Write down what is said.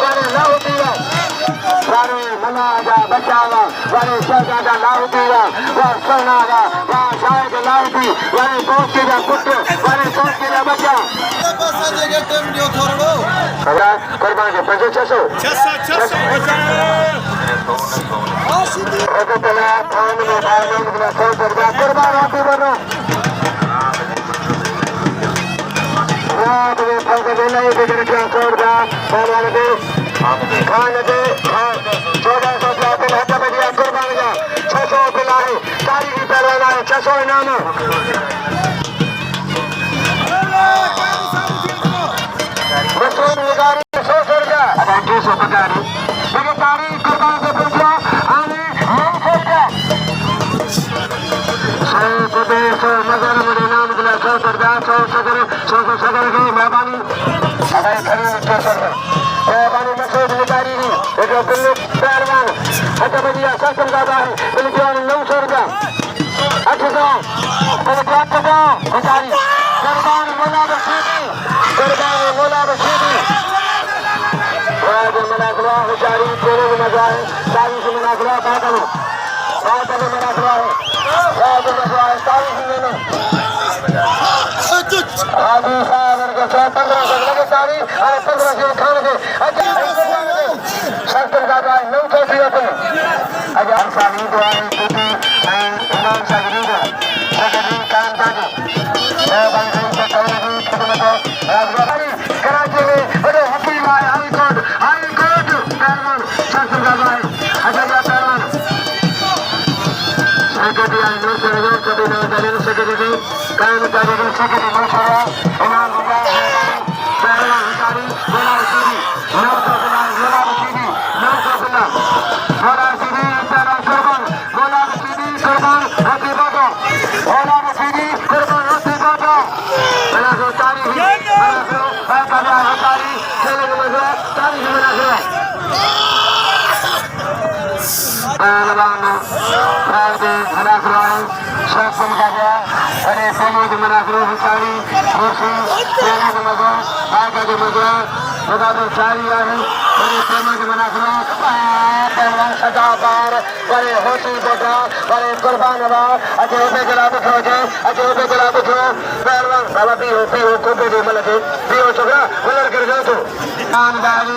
वाले लाहुतीरा वाले मनाजा बचावा वाले शहजादा लाहुतीरा वा सोनागा वा शायद लाहुती वाले कोकेजा कुट्ट वाले कोकेजा बचा कुर्बान के 500 ओके चला थान में भाईजान के सौ दरबार कुर्बान होती बनो रात में फंसे देना ये बिगड़ के छोड़दा पहलवान दे खान दे 1400 पे हटा बजिया कुर्बान जा 600 पिला है तारीखी पहलवान है 600 इनाम मशहूर निगारी 100 रुपया अगर 200 पकारी देखिए तारीख कुर्बान से पूछो आने 900 रुपया 100 प्रदेश नगर में नाम दिला 100 रुपया 100 सगर की मेहरबानी अगर खरीद 600 रुपया मेहरबानी मशहूर निगारी की एक बिल्लू पहलवान अच्छा बजिया सस्ता ज्यादा है बिल्कुल 900 रुपया 800 निगारी कुर्बान मोला बशीदी मनाखला बेचारी तेरे में मजा है तारीख से मनाखला क्या करो मनाखला है तारीख में आदि साहब के 15 लगे तारीख 15 से खाने के सस्ते ज्यादा है 900 दिया तुम अगर साली दुआई टूटी इमाम सागरीद सागरीद काम जाने भाई से कहने की खिदमत राजवाड़ी कराची में बड़े हकीम आए हाई कोर्ट पहलवान शासन ज्यादा है अजय पहलवान सेक्रेटरी आई नोट से नजर कभी न जाने सेक्रेटरी कायम तारीख सेक्रेटरी मशवरा इमाम पहलवान हजारी बोला सीधी 900 बोला सीधी तेरा कुर्बान बोला सीधी कुर्बान होती बाटो बोला सीधी कुर्बान होती बाटो बना सो तारीख बना सो कबिया हजारी खेले में मजा तारीख बना सो पहलवान राजे घना कराए शासन का गया अरे सोने के मनाकरो हजारी खुशी खेले में मजा आगे के मजा बता दो सारी आहे बड़े प्रेम के मनाकरो पहलवान सजा बार बड़े होती बेटा बड़े कुर्बान बा अजय पे गला बुझो जे अजय पे गला बुझो पहलवान बाबा भी हो को पे दे मलके भी हो छोकरा उलर कर जाओ तो